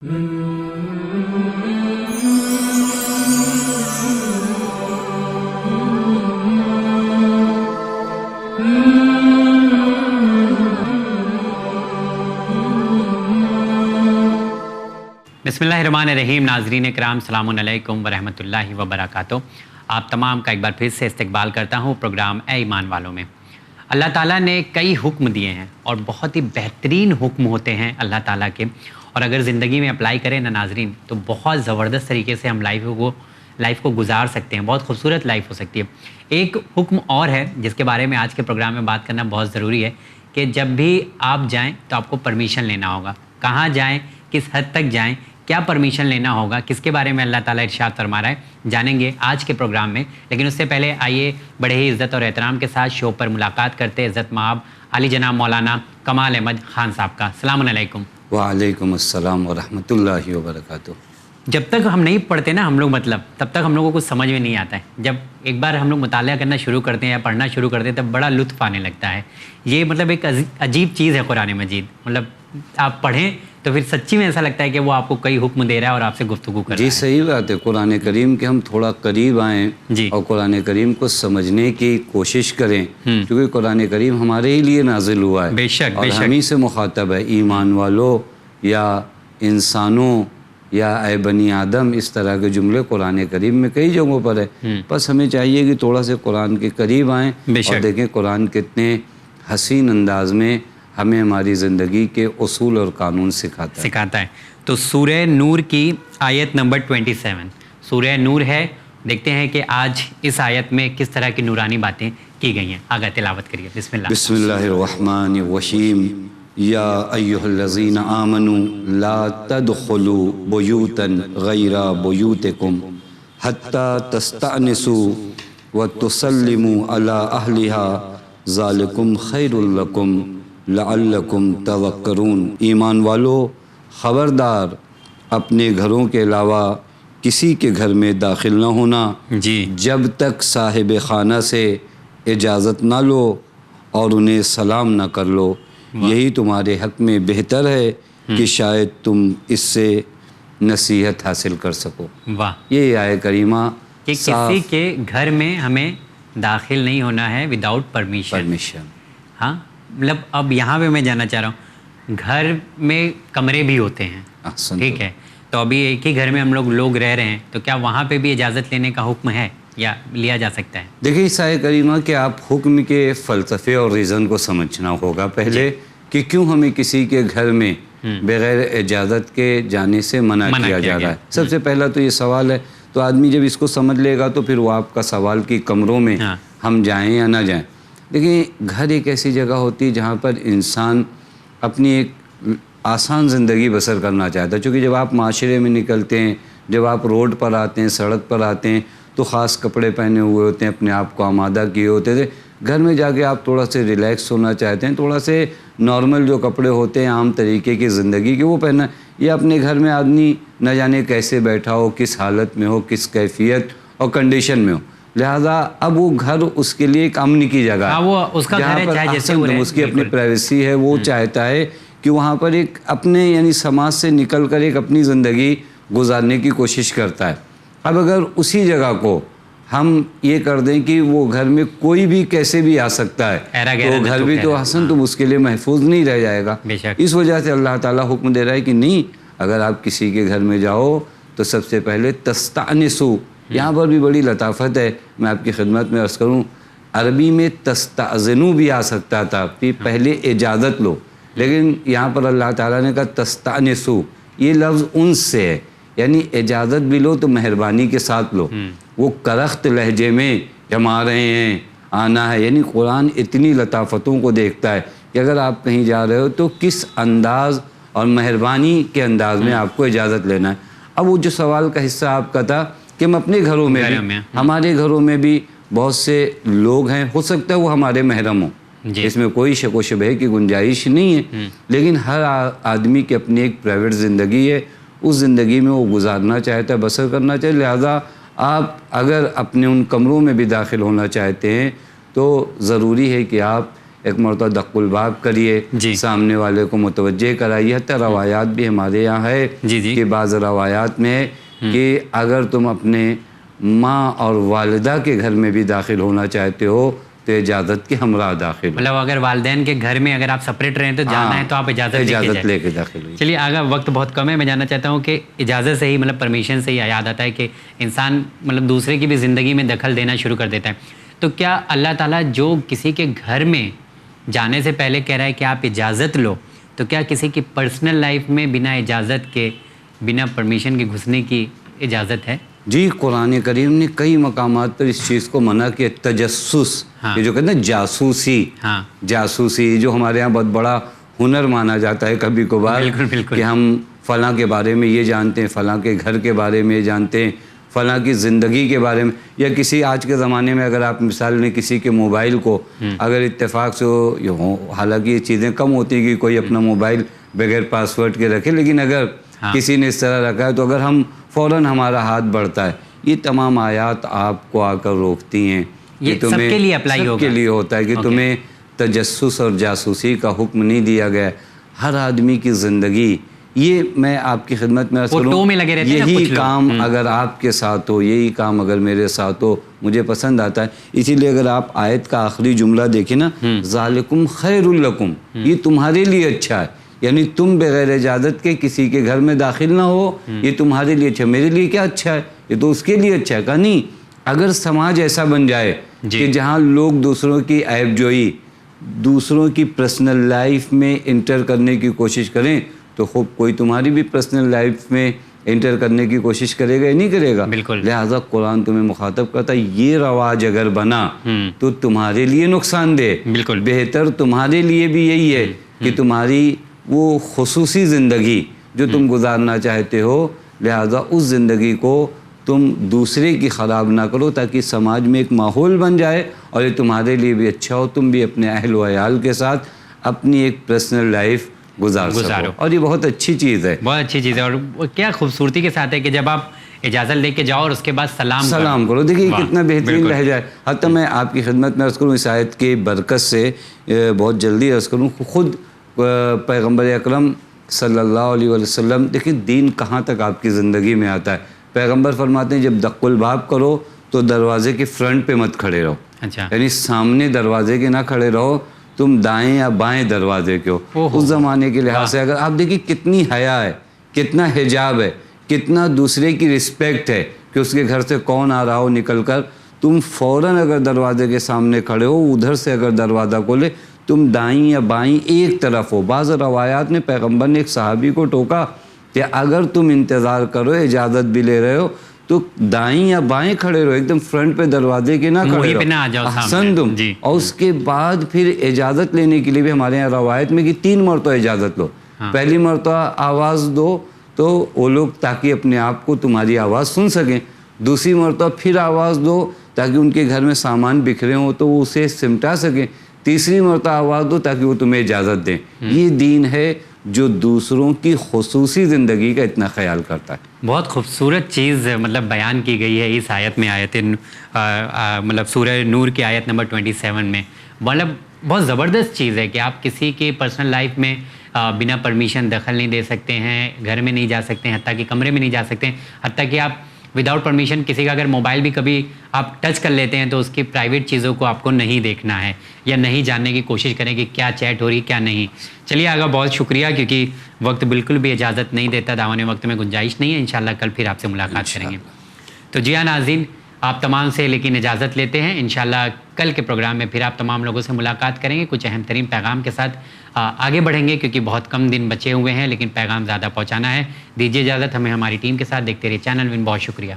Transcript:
بسم اللہ الرحمن الرحیم. ناظرین اکرام، السلام علیکم ورحمۃ اللہ وبرکاتہ. آپ تمام کا ایک بار پھر سے استقبال کرتا ہوں پروگرام اے ایمان والوں میں. اللہ تعالیٰ نے کئی حکم دیے ہیں اور بہت ہی بہترین حکم ہوتے ہیں اللہ تعالیٰ کے، اور اگر زندگی میں اپلائی کریں نا ناظرین تو بہت زبردست طریقے سے ہم لائف کو گزار سکتے ہیں. بہت خوبصورت لائف ہو سکتی ہے. ایک حکم اور ہے جس کے بارے میں آج کے پروگرام میں بات کرنا بہت ضروری ہے کہ جب بھی آپ جائیں تو آپ کو پرمیشن لینا ہوگا. کہاں جائیں، کس حد تک جائیں، کیا پرمیشن لینا ہوگا، کس کے بارے میں اللہ تعالیٰ ارشاد فرما رہا ہے، جانیں گے آج کے پروگرام میں. لیکن اس سے پہلے آئیے بڑے ہی عزت اور احترام کے ساتھ شو پر ملاقات کرتے عزت مآب علی جناب مولانا کمال احمد خان صاحب کا. السلام علیکم. وعلیکم السلام ورحمۃ اللہ وبرکاتہ. جب تک ہم نہیں پڑھتے نا ہم لوگ تب تک ہم لوگوں کو سمجھ میں نہیں آتا ہے. جب ایک بار ہم لوگ مطالعہ کرنا شروع کرتے ہیں یا پڑھنا شروع کرتے ہیں تب بڑا لطف آنے لگتا ہے. یہ ایک عجیب چیز ہے قرآن مجید. آپ پڑھیں تو پھر سچی میں ایسا لگتا ہے کہ وہ آپ کو کئی حکم دے رہا ہے اور آپ سے گفتگو کر رہا ہے. جی صحیح بات ہے. قرآن کریم کے ہم تھوڑا قریب آئیں اور قرآن کریم کو سمجھنے کی کوشش کریں، کیونکہ قرآن کریم ہمارے ہی لیے نازل ہوا ہے. بے شک اور ہم ہی سے مخاطب ہے. ایمان والو یا انسانوں یا اے بنی آدم، اس طرح کے جملے قرآن کریم میں کئی جگہوں پر ہے. بس ہمیں چاہیے کہ تھوڑا سے قرآن کے قریب آئیں اور دیکھیں قرآن کتنے حسین انداز میں ہمیں ہماری زندگی کے اصول اور قانون سکھاتا ہے. تو سورہ نور کی آیت نمبر 27 سورہ نور ہے. دیکھتے ہیں کہ آج اس آیت میں کس طرح کی نورانی باتیں کی گئی ہیں. آگے تلاوت کریے. بسم اللہ. بسم اللہ الرحمن الرحیم. یا ایہا الذین آمنوا لا تدخلوا بیوتا غیر بیوتکم حتی تستأنسوا وتسلموا علی اہلہا ذالکم خیر لکم لعلکم تذکرون. ایمان والو، خبردار اپنے گھروں کے علاوہ کسی کے گھر میں داخل نہ ہونا جب تک صاحب خانہ سے اجازت نہ لو اور انہیں سلام نہ کر لو. یہی تمہارے حق میں بہتر ہے کہ شاید تم اس سے نصیحت حاصل کر سکو. یہ آیت کریمہ کہ کسی کے گھر میں ہمیں داخل نہیں ہونا ہے وداؤٹ پرمیشن. ہاں، اب یہاں پہ میں جاننا چاہ رہا ہوں، گھر میں کمرے بھی ہوتے ہیں، ٹھیک ہے؟ تو ابھی ایک ہی گھر میں ہم لوگ رہ رہے ہیں، تو کیا وہاں پہ بھی اجازت لینے کا حکم ہے یا لیا جا سکتا ہے؟ دیکھیں اس آیت کریمہ کہ آپ حکم کے فلسفے اور ریزن کو سمجھنا ہوگا پہلے کہ کیوں ہمیں کسی کے گھر میں بغیر اجازت کے جانے سے منع کیا جا رہا ہے. سب سے پہلا تو یہ سوال ہے. تو آدمی جب اس کو سمجھ لے گا تو پھر وہ آپ کا سوال کہ کمروں میں ہم جائیں یا نہ جائیں. دیکھیں گھر ایک ایسی جگہ ہوتی ہے جہاں پر انسان اپنی ایک آسان زندگی بسر کرنا چاہتا ہے. چونکہ جب آپ معاشرے میں نکلتے ہیں، جب آپ روڈ پر آتے ہیں، سڑک پر آتے ہیں تو خاص کپڑے پہنے ہوئے ہوتے ہیں، اپنے آپ کو آمادہ کیے ہوتے تھے. گھر میں جا کے آپ تھوڑا سے ریلیکس ہونا چاہتے ہیں، تھوڑا سے نارمل جو کپڑے ہوتے ہیں عام طریقے کی زندگی کے وہ پہننا. یا اپنے گھر میں آدمی نہ جانے کیسے بیٹھا ہو، کس حالت میں ہو، کس کیفیت اور کنڈیشن میں ہو. لہٰذا اب وہ گھر اس کے لیے ایک امن کی جگہ ہے، جہاں پر اس کی اپنی پرائیویسی ہے. وہ چاہتا ہے کہ وہاں پر ایک اپنے یعنی سماج سے نکل کر ایک اپنی زندگی گزارنے کی کوشش کرتا ہے. اب اگر اسی جگہ کو ہم یہ کر دیں کہ وہ گھر میں کوئی بھی کیسے بھی آ سکتا ہے تو گھر بھی تو حسن تو اس کے لیے محفوظ نہیں رہ جائے گا. اس وجہ سے اللہ تعالیٰ حکم دے رہا ہے کہ نہیں، اگر آپ کسی کے گھر میں جاؤ تو سب سے پہلے تستأنسو. یہاں پر بھی بڑی لطافت ہے. میں آپ کی خدمت میں عرض کروں، عربی میں تستأذنو بھی آ سکتا تھا کہ پہلے اجازت لو، لیکن یہاں پر اللہ تعالیٰ نے کہا تستأنسو. یہ لفظ انس سے ہے، یعنی اجازت بھی لو تو مہربانی کے ساتھ لو. وہ کرخت لہجے میں جب آ رہے ہیں، آنا ہے. یعنی قرآن اتنی لطافتوں کو دیکھتا ہے کہ اگر آپ کہیں جا رہے ہو تو کس انداز اور مہربانی کے انداز میں آپ کو اجازت لینا ہے. اب وہ جو سوال کا حصہ آپ کا تھا کہ ہم اپنے گھروں میں بھی، ہمارے گھروں میں بھی بہت سے لوگ ہیں، ہو سکتا ہے وہ ہمارے محرم ہوں، اس میں کوئی شک و شبہ کی گنجائش نہیں ہے. لیکن ہر آدمی کی اپنی ایک پرائیویٹ زندگی ہے، اس زندگی میں وہ گزارنا چاہتا ہے، بسر کرنا چاہے. لہذا آپ اگر اپنے ان کمروں میں بھی داخل ہونا چاہتے ہیں تو ضروری ہے کہ آپ ایک مرتبہ دق الباب کریے، سامنے والے کو متوجہ کرائیے. حتیٰ روایات بھی ہمارے یہاں ہے کہ بعض روایات میں کہ اگر تم اپنے ماں اور والدہ کے گھر میں بھی داخل ہونا چاہتے ہو تو اجازت کے ہمراہ داخل. مطلب اگر والدین کے گھر میں اگر آپ سپریٹ رہیں تو جانا ہے تو آپ اجازت لے کے داخل ہوئیے. چلیے آگے، وقت بہت کم ہے، میں جاننا چاہتا ہوں کہ اجازت سے ہی مطلب پرمیشن سے ہی یاد آتا ہے کہ انسان مطلب دوسرے کی بھی زندگی میں دخل دینا شروع کر دیتا ہے. تو کیا اللہ تعالیٰ جو کسی کے گھر میں جانے سے پہلے کہہ رہا ہے کہ آپ اجازت لو، تو کیا کسی کی پرسنل لائف میں بنا اجازت کے، بنا پرمیشن کے گھسنے کی اجازت ہے؟ جی، قرآن کریم نے کئی مقامات پر اس چیز کو منع کیا. تجسس، یہ جو کہتے ہیں جاسوسی جو ہمارے یہاں بہت بڑا ہنر مانا جاتا ہے کبھی کبھار، کہ ہم فلاں کے بارے میں یہ جانتے ہیں، فلاں کے گھر کے بارے میں یہ جانتے ہیں، فلاں کی زندگی کے بارے میں، یا کسی آج کے زمانے میں اگر آپ مثال لیں کسی کے موبائل کو اگر اتفاق سے حالانکہ یہ چیزیں کم ہوتی ہیں کہ کوئی اپنا موبائل بغیر پاسورڈ کے رکھے، لیکن اگر کسی نے اس طرح رکھا ہے تو اگر ہم فوراً ہمارا ہاتھ بڑھتا ہے. یہ تمام آیات آپ کو آ کر روکتی ہیں کہ تمہیں سب کے لیے اپلائی ہوگا، سب کے لیے ہوتا ہے کہ تمہیں تجسس اور جاسوسی کا حکم نہیں دیا گیا. ہر آدمی کی زندگی، یہ میں آپ کی خدمت میں عرض کروں، یہی کام اگر آپ کے ساتھ ہو، یہی کام اگر میرے ساتھ ہو، مجھے پسند آتا ہے. اسی لیے اگر آپ آیت کا آخری جملہ دیکھیں نا، ذالکم خیر لکم، یہ تمہارے لیے اچھا ہے. یعنی تم بغیر اجازت کے کسی کے گھر میں داخل نہ ہو، یہ تمہارے لیے اچھا ہے. میرے لیے کیا اچھا ہے؟ یہ تو اس کے لیے اچھا ہے. کہا نہیں، اگر سماج ایسا بن جائے کہ جہاں لوگ دوسروں کی عیب جوئی، دوسروں کی پرسنل لائف میں انٹر کرنے کی کوشش کریں تو خوب کوئی تمہاری بھی پرسنل لائف میں انٹر کرنے کی کوشش کرے گا یا نہیں کرے گا. لہٰذا قرآن تمہیں مخاطب کرتا ہے یہ رواج اگر بنا تو تمہارے لیے نقصان دہ. بہتر تمہارے لیے بھی یہی ہے کہ تمہاری وہ خصوصی زندگی جو تم گزارنا چاہتے ہو، لہٰذا اس زندگی کو تم دوسرے کی خراب نہ کرو تاکہ سماج میں ایک ماحول بن جائے اور یہ تمہارے لیے بھی اچھا ہو، تم بھی اپنے اہل و عیال کے ساتھ اپنی ایک پرسنل لائف گزارو. اور یہ بہت اچھی چیز ہے، بہت اچھی چیز ہے. اور کیا خوبصورتی کے ساتھ ہے کہ جب آپ اجازت لے کے جاؤ اور اس کے بعد سلام کرو. دیکھیے کتنا بہترین لہجہ ہے. حتیٰ میں آپ کی خدمت میں عرض کروں، اس آیت کی برکت سے بہت جلدی عرض کروں، خود پیغمبر اکرم صلی اللہ علیہ وسلم، دیکھیں دین کہاں تک آپ کی زندگی میں آتا ہے. پیغمبر فرماتے ہیں جب دق الباب کرو تو دروازے کے فرنٹ پہ مت کھڑے رہو. یعنی سامنے دروازے کے نہ کھڑے رہو، تم دائیں یا بائیں دروازے کے ہو. اس زمانے کے لحاظ سے اگر آپ دیکھیں کتنی حیا ہے، کتنا حجاب ہے، کتنا دوسرے کی رسپیکٹ ہے کہ اس کے گھر سے کون آ رہا ہو نکل کر، تم فوراً اگر دروازے کے سامنے کھڑے ہو، ادھر سے اگر دروازہ کھولے تم دائیں یا بائیں ایک طرف ہو. بعض روایات میں پیغمبر نے ایک صحابی کو ٹوکا کہ اگر تم انتظار کرو، اجازت بھی لے رہے ہو تو دائیں یا بائیں کھڑے رہو، ایک دم فرنٹ پہ دروازے کے نہ کھڑے رہو. احسن تم. اور اس کے بعد پھر اجازت لینے کے لیے بھی ہمارے یہاں روایت میں کہ 3 مرتبہ اجازت لو. پہلی مرتبہ آواز دو تو وہ لوگ تاکہ اپنے آپ کو تمہاری آواز سن سکیں. دوسری مرتبہ پھر آواز دو تاکہ ان کے گھر میں سامان بکھرے ہوں تو وہ اسے سمٹا سکیں. تیسری مرتبہ آواز دو تاکہ وہ تمہیں اجازت دیں. یہ دین ہے جو دوسروں کی خصوصی زندگی کا اتنا خیال کرتا ہے. بہت خوبصورت چیز مطلب بیان کی گئی ہے اس آیت میں، مطلب سورہ نور کی آیت نمبر 27 میں. مطلب بہت زبردست چیز ہے کہ آپ کسی کے پرسنل لائف میں بنا پرمیشن دخل نہیں دے سکتے ہیں، گھر میں نہیں جا سکتے ہیں، حتیٰ کہ کمرے میں نہیں جا سکتے ہیں. حتیٰ کہ آپ وداؤٹ پرمیشن کسی کا اگر موبائل بھی کبھی آپ ٹچ کر لیتے ہیں تو اس کی پرائیویٹ چیزوں کو آپ کو نہیں دیکھنا ہے یا نہیں جاننے کی کوشش کریں کہ کیا چیٹ ہو رہی کیا نہیں. چلیے آگے، بہت شکریہ، کیونکہ وقت بالکل بھی اجازت نہیں دیتا، دعوان وقت میں گنجائش نہیں ہے. انشاءاللہ کل پھر آپ سے ملاقات کریں گے. تو جی ہاں ناظرین، آپ تمام سے لیکن اجازت لیتے ہیں. انشاءاللہ کل کے پروگرام میں پھر آپ تمام لوگوں سے ملاقات کریں گے کچھ اہم ترین پیغام کے ساتھ. آگے بڑھیں گے کیونکہ بہت کم دن بچے ہوئے ہیں لیکن پیغام زیادہ پہنچانا ہے. دیجیے اجازت ہمیں ہماری ٹیم کے ساتھ. دیکھتے رہیے چینل ون. بہت شکریہ.